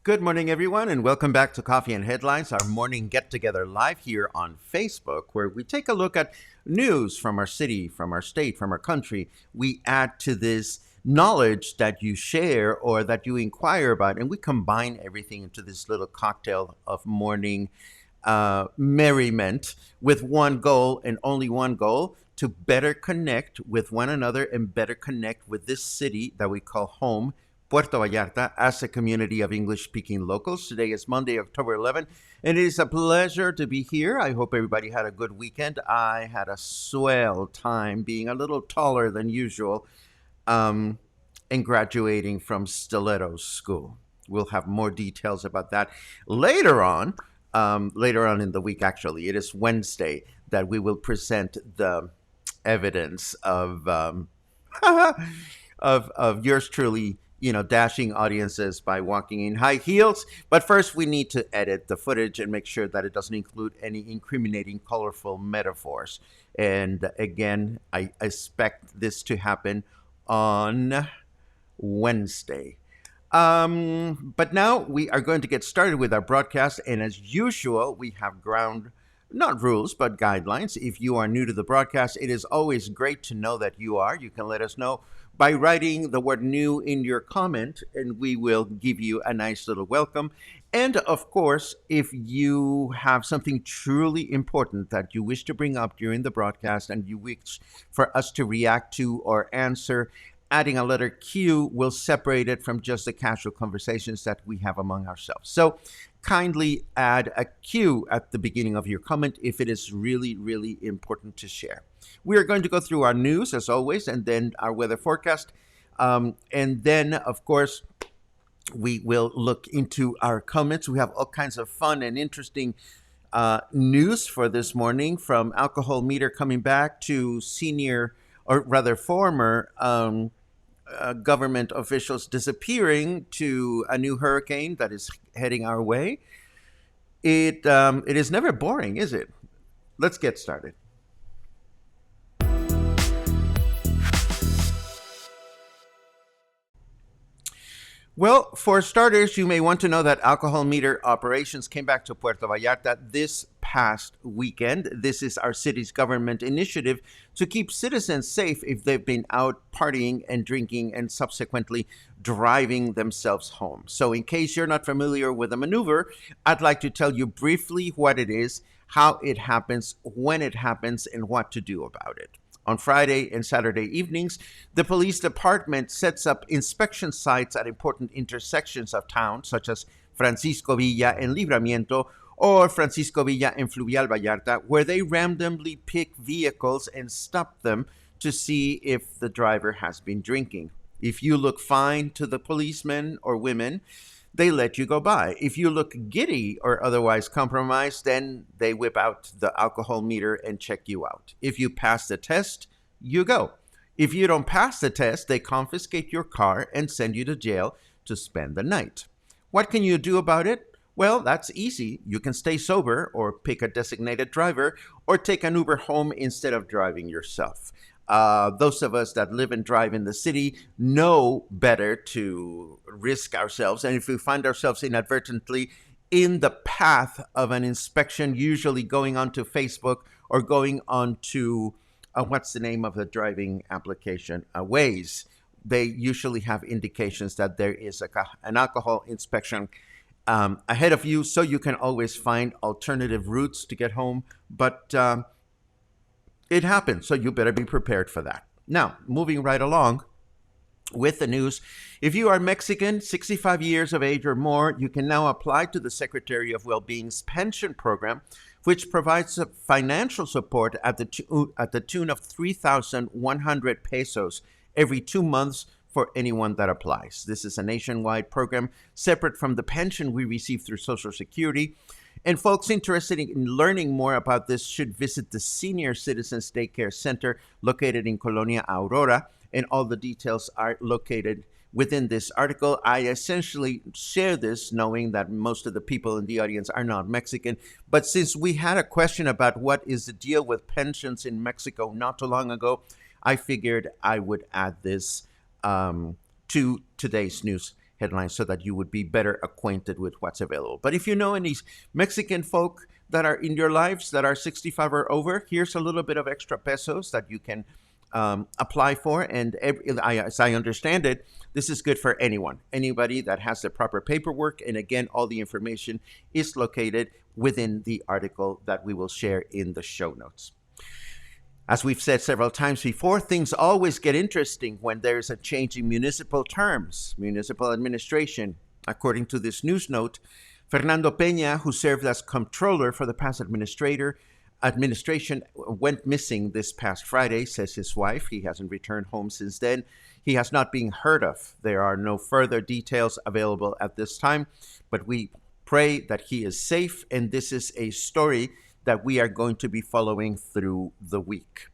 Good morning, everyone, and welcome back to Coffee and Headlines, our morning get-together live here on Facebook, where we take a look at news from our city, from our state, from our country. We add to this knowledge that you share or that you inquire about, and we combine everything into this little cocktail of morning merriment with one goal and only one goal: to better connect with one another and better connect with this city that we call home, Puerto Vallarta, as a community of English-speaking locals. Today is Monday, October 11th, and it is a pleasure to be here. I hope everybody had a good weekend. I had a swell time being a little taller than usual and graduating from Stiletto School. We'll have more details about that later on in the week, actually. It is Wednesday that we will present the evidence of of yours truly, dashing audiences by walking in high heels. But first, we need to edit the footage and make sure that it doesn't include any incriminating, colorful metaphors. And again, I expect this to happen on Wednesday. But now we are going to get started with our broadcast. And as usual, we have not rules, but guidelines. If you are new to the broadcast, it is always great to know that you are. You can let us know by writing the word new in your comment, and we will give you a nice little welcome. And of course, if you have something truly important that you wish to bring up during the broadcast and you wish for us to react to or answer, adding a letter Q will separate it from just the casual conversations that we have among ourselves. So kindly add a Q at the beginning of your comment if it is really, really important to share. We are going to go through our news, as always, and then our weather forecast. And then, of course, we will look into our comments. We have all kinds of fun and interesting news for this morning, from Alcoholmeter coming back to former government officials disappearing to a new hurricane that is heading our way. It is never boring, is it? Let's get started. Well, for starters, you may want to know that Alcoholmeter operations came back to Puerto Vallarta this past weekend. This is our city's government initiative to keep citizens safe if they've been out partying and drinking and subsequently driving themselves home. So in case you're not familiar with the maneuver, I'd like to tell you briefly what it is, how it happens, when it happens, and what to do about it. On Friday and Saturday evenings, the police department sets up inspection sites at important intersections of town, such as Francisco Villa and Libramiento, or Francisco Villa and Fluvial Vallarta, where they randomly pick vehicles and stop them to see if the driver has been drinking. If you look fine to the policemen or women, they let you go by. If you look giddy or otherwise compromised, then they whip out the alcohol meter and check you out. If you pass the test, you go. If you don't pass the test, they confiscate your car and send you to jail to spend the night. What can you do about it? Well, that's easy. You can stay sober or pick a designated driver or take an Uber home instead of driving yourself. Those of us that live and drive in the city know better to risk ourselves. And if we find ourselves inadvertently in the path of an inspection, usually going onto Facebook or going onto what's the name of the driving application? Waze. They usually have indications that there is an alcohol inspection ahead of you, so you can always find alternative routes to get home. But it happens, so you better be prepared for that. Now, moving right along with the news, if you are Mexican, 65 years of age or more, you can now apply to the Secretary of Wellbeing's pension program, which provides financial support at the tune of 3,100 pesos every 2 months for anyone that applies. This is a nationwide program separate from the pension we receive through Social Security. And folks interested in learning more about this should visit the Senior Citizens Daycare Center located in Colonia Aurora, and all the details are located within this article. I essentially share this knowing that most of the people in the audience are not Mexican, but since we had a question about what is the deal with pensions in Mexico not too long ago, I figured I would add this to today's news headlines so that you would be better acquainted with what's available. But if you know any Mexican folk that are in your lives that are 65 or over, here's a little bit of extra pesos that you can apply for. And as I understand it, this is good for anybody that has the proper paperwork. And again, all the information is located within the article that we will share in the show notes. As we've said several times before, things always get interesting when there's a change in municipal terms, municipal administration. According to this news note, Fernando Peña, who served as comptroller for the past administration, went missing this past Friday, says his wife. He hasn't returned home since then. He has not been heard of. There are no further details available at this time, but we pray that he is safe, and this is a story that we are going to be following through the week.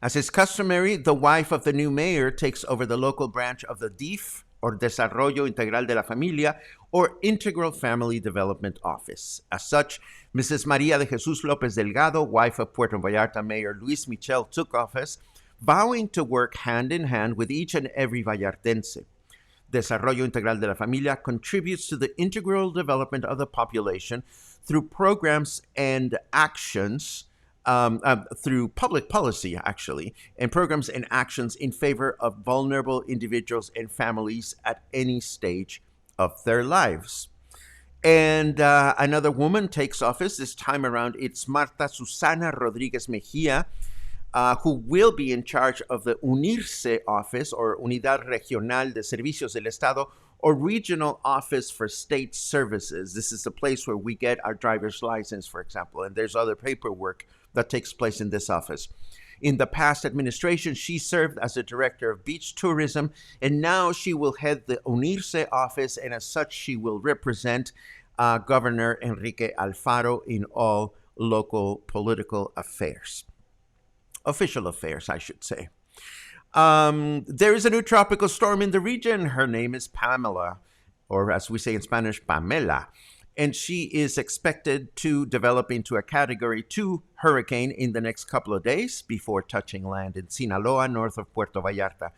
As is customary, the wife of the new mayor takes over the local branch of the DIF, or Desarrollo Integral de la Familia, or Integral Family Development Office. As such, Mrs. María de Jesús López Delgado, wife of Puerto Vallarta Mayor Luis Michel, took office, vowing to work hand in hand with each and every Vallartense. Desarrollo Integral de la Familia contributes to the integral development of the population through programs and actions, through public policy, actually, and programs and actions in favor of vulnerable individuals and families at any stage of their lives. And another woman takes office. This time around, it's Marta Susana Rodríguez Mejía, who will be in charge of the UNIRSE office, or Unidad Regional de Servicios del Estado, or Regional Office for State Services. This is the place where we get our driver's license, for example, and there's other paperwork that takes place in this office. In the past administration, she served as the director of beach tourism, and now she will head the UNIRSE office, and as such, she will represent Governor Enrique Alfaro in all local political affairs. Official affairs, I should say. There is a new tropical storm in the region. Her name is Pamela, or as we say in Spanish, Pamela. And she is expected to develop into a Category 2 hurricane in the next couple of days before touching land in Sinaloa, north of Puerto Vallarta.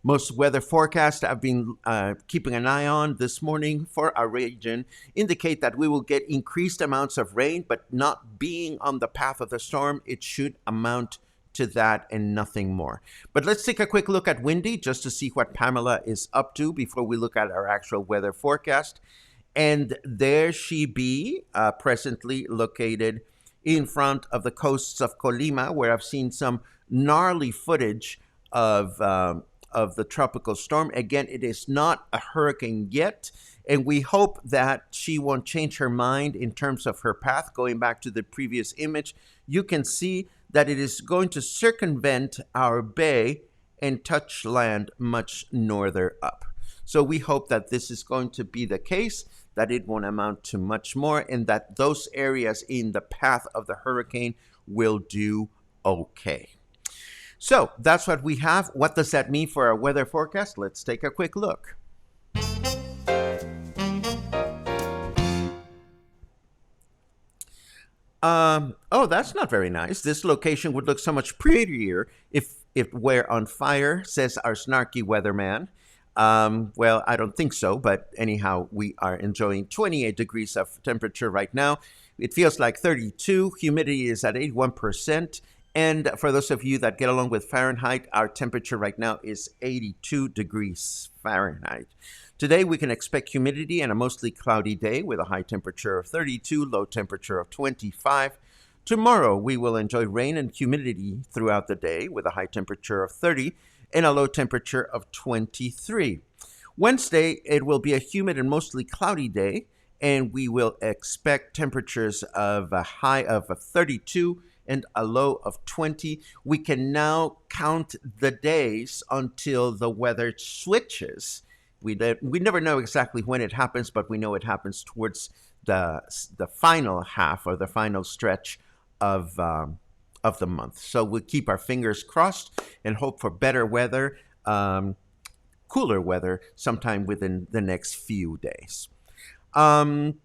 Most weather forecasts I've been keeping an eye on this morning for our region indicate that we will get increased amounts of rain, but not being on the path of the storm, it should amount to that and nothing more. But let's take a quick look at Windy just to see what Pamela is up to before we look at our actual weather forecast. And there she be, presently located in front of the coasts of Colima, where I've seen some gnarly footage of the tropical storm. Again, it is not a hurricane yet, and we hope that she won't change her mind in terms of her path. Going back to the previous image, you can see that it is going to circumvent our bay and touch land much norther up. So we hope that this is going to be the case, that it won't amount to much more, and that those areas in the path of the hurricane will do okay. So that's what we have. What does that mean for our weather forecast? Let's take a quick look. Oh, that's not very nice. This location would look so much prettier if we're on fire, says our snarky weatherman. Well, I don't think so, but anyhow, we are enjoying 28 degrees of temperature right now. It feels like 32. Humidity is at 81%. And for those of you that get along with Fahrenheit, our temperature right now is 82 degrees Fahrenheit. Today, we can expect humidity and a mostly cloudy day with a high temperature of 32, low temperature of 25. Tomorrow, we will enjoy rain and humidity throughout the day with a high temperature of 30 and a low temperature of 23. Wednesday, it will be a humid and mostly cloudy day, and we will expect temperatures of a high of 32 and a low of 20. We can now count the days until the weather switches. We never know exactly when it happens, but we know it happens towards the final half or the final stretch of the month. So we'll keep our fingers crossed and hope for better weather, cooler weather, sometime within the next few days. Um,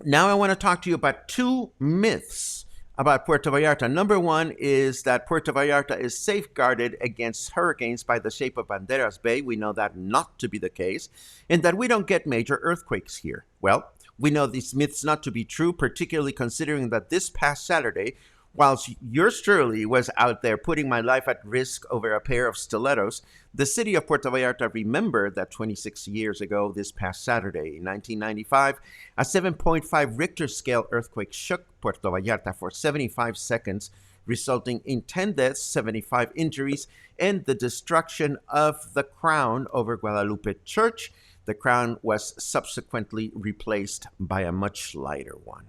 Now I want to talk to you about two myths about Puerto Vallarta. Number one is that Puerto Vallarta is safeguarded against hurricanes by the shape of Banderas Bay. We know that not to be the case, and that we don't get major earthquakes here. Well, we know these myths not to be true, particularly considering that this past Saturday, whilst yours truly was out there putting my life at risk over a pair of stilettos, the city of Puerto Vallarta remembered that 26 years ago, this past Saturday, in 1995, a 7.5 Richter scale earthquake shook Puerto Vallarta for 75 seconds, resulting in 10 deaths, 75 injuries, and the destruction of the crown over Guadalupe Church. The crown was subsequently replaced by a much lighter one.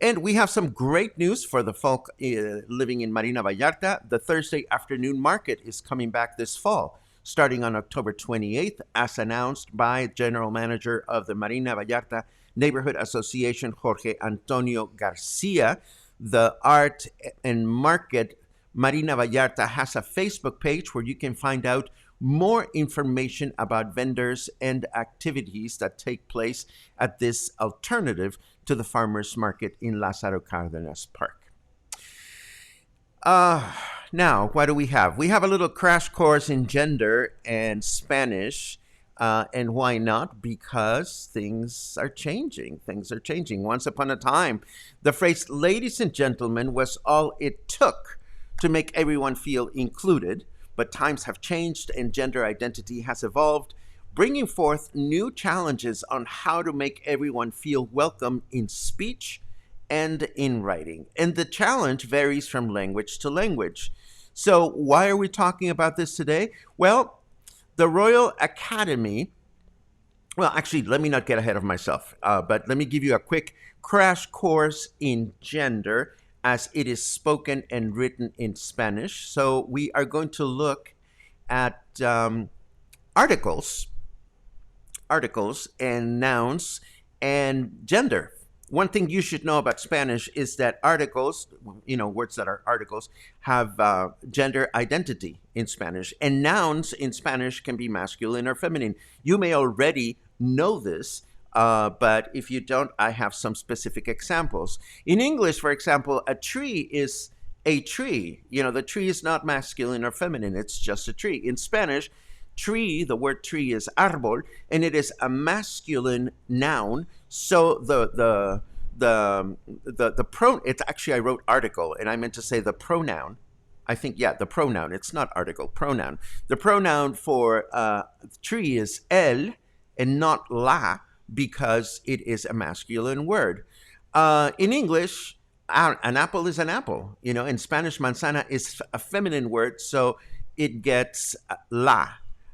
And we have some great news for the folk living in Marina Vallarta. The Thursday afternoon market is coming back this fall, starting on October 28th, as announced by General Manager of the Marina Vallarta Neighborhood Association, Jorge Antonio Garcia. The Art and Market Marina Vallarta has a Facebook page where you can find out more information about vendors and activities that take place at this alternative to the farmers market in Lázaro Cárdenas Park. Uh, Now, what do we have? We have a little crash course in gender and Spanish. And why not? Because things are changing. Things are changing. Once upon a time, the phrase ladies and gentlemen was all it took to make everyone feel included. But times have changed and gender identity has evolved, bringing forth new challenges on how to make everyone feel welcome in speech and in writing. And the challenge varies from language to language. So, why are we talking about this today? Well, the Royal Academy, well, actually, let me not get ahead of myself, but let me give you a quick crash course in gender as it is spoken and written in Spanish. So, we are going to look at articles and nouns and gender. One thing you should know about Spanish is that articles, words that are articles, have gender identity in Spanish. And nouns in Spanish can be masculine or feminine. You may already know this, but if you don't, I have some specific examples. In English, for example, a tree is a tree. The tree is not masculine or feminine, it's just a tree. In Spanish, tree, the word tree is árbol, and it is a masculine noun. So the it's actually, I wrote article and I meant to say the pronoun. I think, yeah, the pronoun. It's not article, pronoun. The pronoun for tree is el and not la because it is a masculine word. In English, an apple is an apple. In Spanish, manzana is a feminine word, so it gets la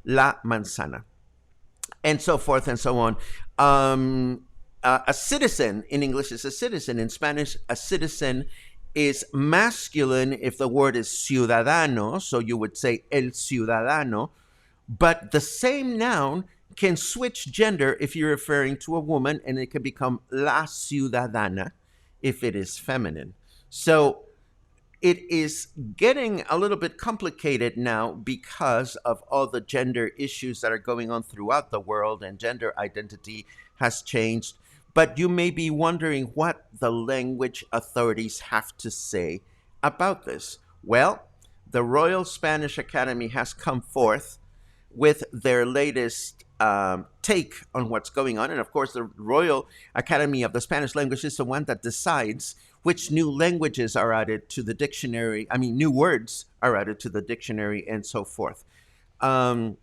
manzana, and so forth and so on. A citizen in English is a citizen. In Spanish, a citizen is masculine if the word is ciudadano, so you would say el ciudadano, but the same noun can switch gender if you're referring to a woman, and it can become la ciudadana if it is feminine. So it is getting a little bit complicated now because of all the gender issues that are going on throughout the world, and gender identity has changed. But you may be wondering what the language authorities have to say about this. Well, the Royal Spanish Academy has come forth with their latest take on what's going on. And of course, the Royal Academy of the Spanish Language is the one that decides which new languages are added to the dictionary. I mean, new words are added to the dictionary and so forth. Um,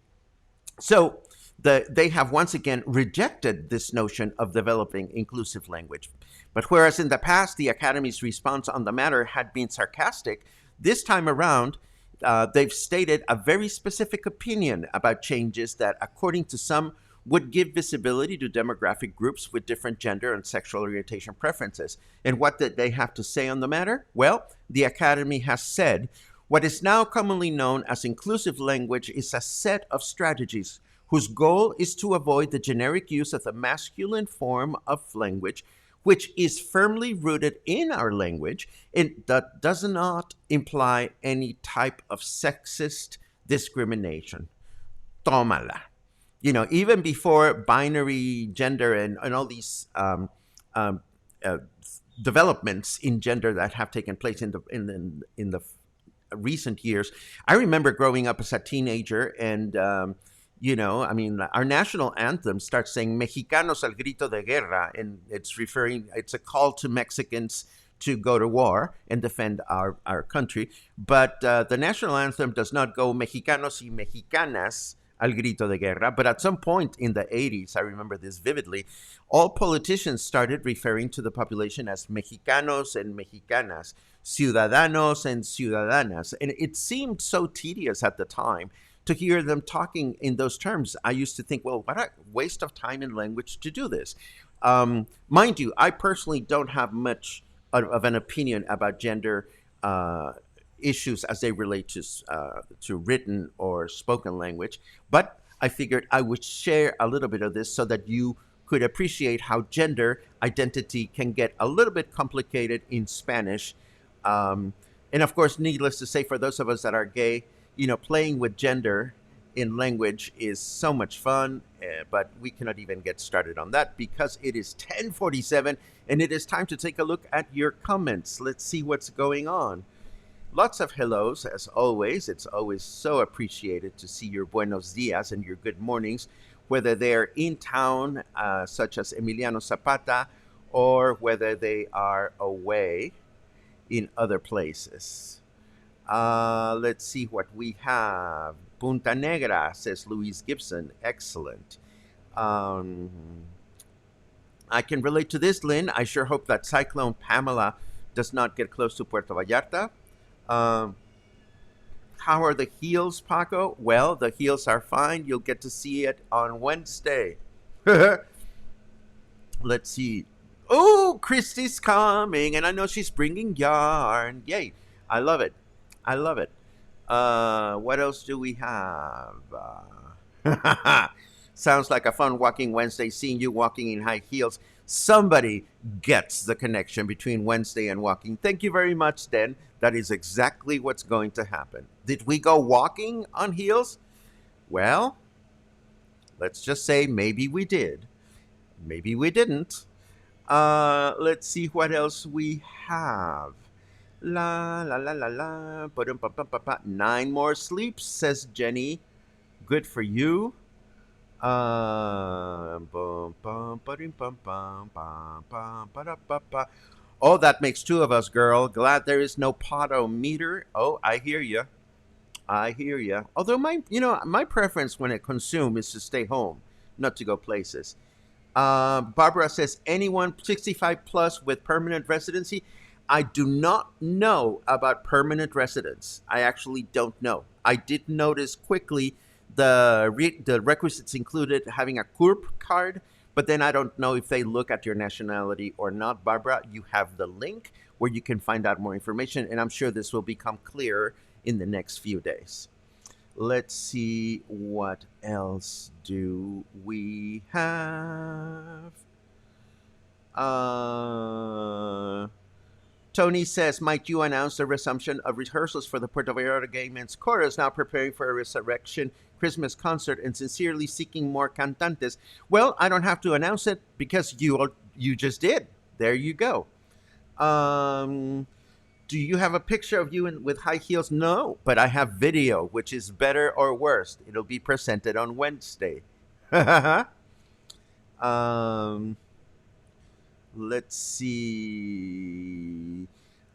so they have once again rejected this notion of developing inclusive language. But whereas in the past the Academy's response on the matter had been sarcastic, this time around they've stated a very specific opinion about changes that, according to some, would give visibility to demographic groups with different gender and sexual orientation preferences. And what did they have to say on the matter? Well, the Academy has said what is now commonly known as inclusive language is a set of strategies whose goal is to avoid the generic use of the masculine form of language, which is firmly rooted in our language and that does not imply any type of sexist discrimination. Tómala. You know, even before binary gender and all these um, uh, developments in gender that have taken place in the recent years. I remember growing up as a teenager, and I mean, our national anthem starts saying "Mexicanos al grito de guerra," and it's a call to Mexicans to go to war and defend our country. But the national anthem does not go "Mexicanos y Mexicanas al grito de guerra." But at some point in the 80s, I remember this vividly, all politicians started referring to the population as Mexicanos and Mexicanas, Ciudadanos and Ciudadanas. And it seemed so tedious at the time to hear them talking in those terms. I used to think, well, what a waste of time and language to do this. Mind you, I personally don't have much of an opinion about gender issues as they relate to written or spoken language, but I figured I would share a little bit of this so that you could appreciate how gender identity can get a little bit complicated in Spanish. And of course, needless to say, for those of us that are gay, playing with gender in language is so much fun, but we cannot even get started on that because it is 10:47 and it is time to take a look at your comments. Let's see what's going on. Lots of hellos, as always. It's always so appreciated to see your buenos dias and your good mornings, whether they're in town, such as Emiliano Zapata, or whether they are away in other places. Let's see what we have. Punta Negra, says Luis Gibson. Excellent. I can relate to this, Lynn. I sure hope that Cyclone Pamela does not get close to Puerto Vallarta. How are the heels, Paco? Well, the heels are fine. You'll get to see it on Wednesday. Let's see. Oh, Christy's coming, and I know she's bringing yarn. Yay. I love it. I love it. What else do we have? Sounds like a fun walking Wednesday, seeing you walking in high heels. Somebody gets the connection between Wednesday and walking. Thank you very much, Den. That is exactly what's going to happen. Did we go walking on heels? Well, let's just say maybe we did. Maybe we didn't. Let's see what else we have. La la la la la. 9 more sleeps, says Jenny. Good for you. Oh, that makes 2 of us, girl. Glad there is no podometer. Oh, I hear you. I hear you. Although my preference when I consume is to stay home, not to go places. Barbara says, anyone 65 plus with permanent residency? I do not know about permanent residence. I actually don't know. I did notice quickly the requisites included having a CURP card, but then I don't know if they look at your nationality or not. Barbara, you have the link where you can find out more information, and I'm sure this will become clearer in the next few days. Let's see, what else do we have? Tony says, might you announce the resumption of rehearsals for the Puerto Vallarta Gay Men's Chorus, now preparing for a resurrection Christmas concert and sincerely seeking more cantantes? Well, I don't have to announce it because you you just did. There you go. Um, do you have a picture of you with high heels? No, but I have video, which is better or worse. It'll be presented on Wednesday. um, let's see.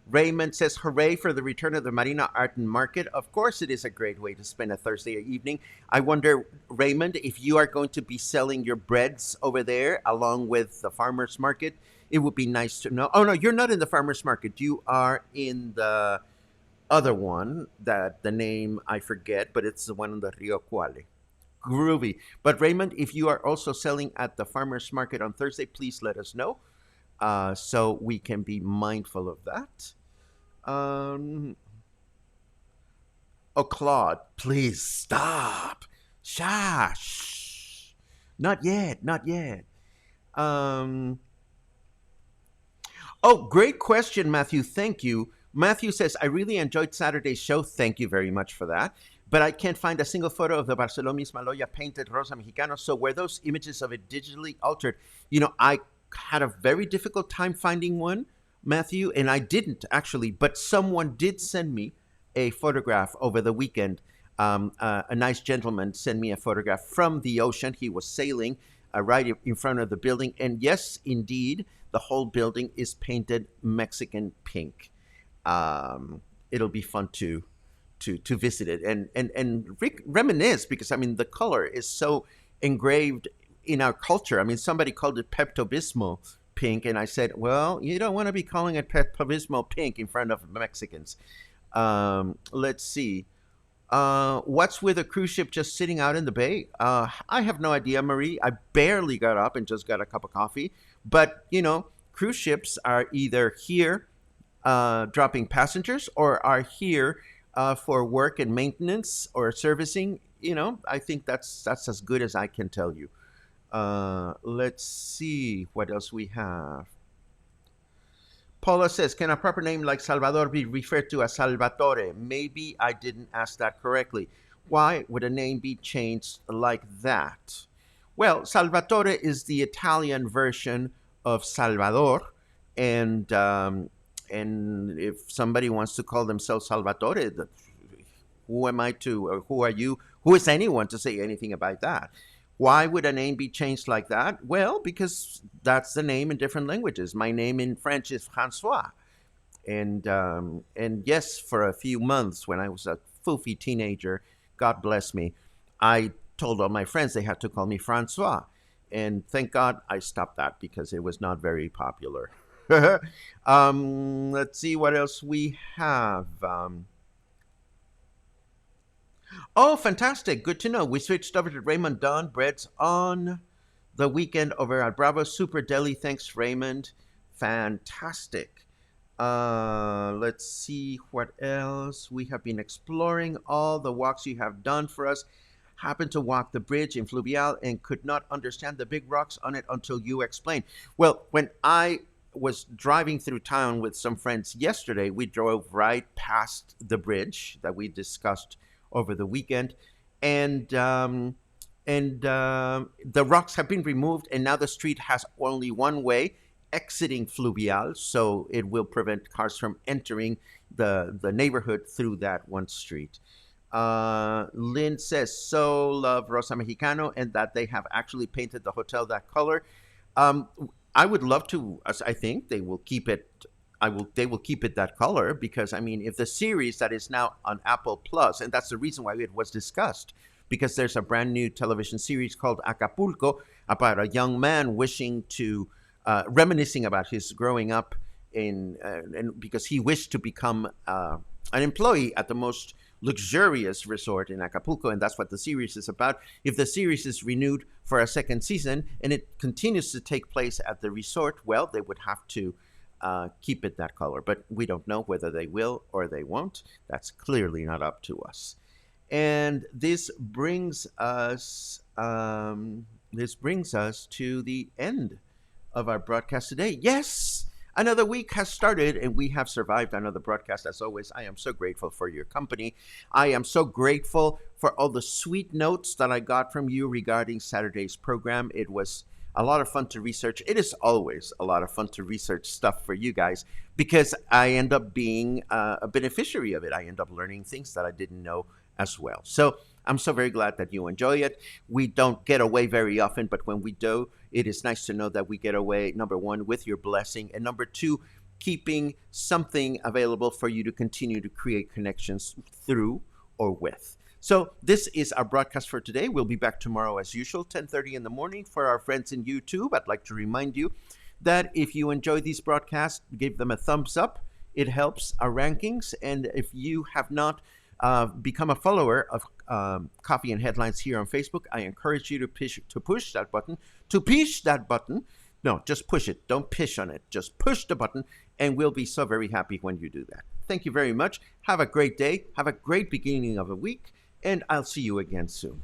Raymond says, hooray for the return of the Marina Art and Market. Of course, it is a great way to spend a Thursday evening. I wonder, Raymond, if you are going to be selling your breads over there along with the farmer's market. It would be nice to know. Oh, no, you're not in the farmer's market. You are in the other one that the name I forget, but it's the one in the Rio Cuale. Groovy. But Raymond, if you are also selling at the farmer's market on Thursday, please let us know so we can be mindful of that. Um, oh, Claude, please stop. Shush. Not yet. Not yet. Um, oh, great question, Matthew. Thank you. Matthew says, I really enjoyed Saturday's show. Thank you very much for that. But I can't find a single photo of the Barcelona Mismaloya painted Rosa Mexicana. So were those images of it digitally altered? I had a very difficult time finding one, Matthew, and I didn't actually, but someone did send me a photograph over the weekend. A nice gentleman sent me a photograph from the ocean. He was sailing right in front of the building. And yes, indeed, the whole building is painted Mexican pink. It'll be fun to visit it and reminisce because I mean the color is so engraved in our culture. I mean, somebody called it Pepto Bismol pink, and I said, well, you don't want to be calling it Pepto Bismol pink in front of Mexicans. Let's see. What's with a cruise ship just sitting out in the bay? I have no idea, Marie. I barely got up and just got a cup of coffee. But, cruise ships are either here dropping passengers or are here for work and maintenance or servicing. I think that's as good as I can tell you. Let's see what else we have. Paula says, can a proper name like Salvador be referred to as Salvatore? Maybe I didn't ask that correctly. Why would a name be changed like that? Well, Salvatore is the Italian version of Salvador, and if somebody wants to call themselves Salvatore, who am I to, or who are you? Who is anyone to say anything about that? Why would a name be changed like that? Well, because that's the name in different languages. My name in French is Francois. And yes, for a few months when I was a foofy teenager, God bless me, I told all my friends they had to call me Francois. And thank God I stopped that because it was not very popular. Let's see what else we have. Oh, fantastic. Good to know. We switched over to Raymond Don Breads on the weekend over at Bravo Super Deli. Thanks, Raymond. Fantastic. Let's see what else. We have been exploring all the walks you have done for us. Happened to walk the bridge in Fluvial and could not understand the big rocks on it until you explained. Well, when I was driving through town with some friends yesterday, we drove right past the bridge that we discussed over the weekend, and the rocks have been removed, and now the street has only one way exiting Fluvial, so it will prevent cars from entering the neighborhood through that one street. Lynn says, so love Rosa Mexicano and that they have actually painted the hotel that color. Um, I would love to. I think they will keep it. They will keep it that color because I mean, if the series that is now on Apple Plus, and that's the reason why it was discussed, because there's a brand new television series called Acapulco about a young man wishing to reminiscing about his growing up and because he wished to become an employee at the most luxurious resort in Acapulco, and that's what the series is about. If the series is renewed for a second season and it continues to take place at the resort, well, they would have to keep it that color. But we don't know whether they will or they won't. That's clearly not up to us. And this brings us to the end of our broadcast today. Yes, another week has started and we have survived another broadcast. As always, I am so grateful for your company. I am so grateful for all the sweet notes that I got from you regarding Saturday's program. It was a lot of fun to research. It is always a lot of fun to research stuff for you guys because I end up being a beneficiary of it. I end up learning things that I didn't know as well. So I'm so very glad that you enjoy it. We don't get away very often, but when we do, it is nice to know that we get away, number one, with your blessing, and number two, keeping something available for you to continue to create connections through or with. So this is our broadcast for today. We'll be back tomorrow as usual, 10:30 in the morning. For our friends in YouTube, I'd like to remind you that if you enjoy these broadcasts, give them a thumbs up. It helps our rankings. And if you have not become a follower of Coffee and Headlines here on Facebook, I encourage you to push that button, No, just push it. Don't pish on it. Just push the button, and we'll be so very happy when you do that. Thank you very much. Have a great day. Have a great beginning of a week, and I'll see you again soon.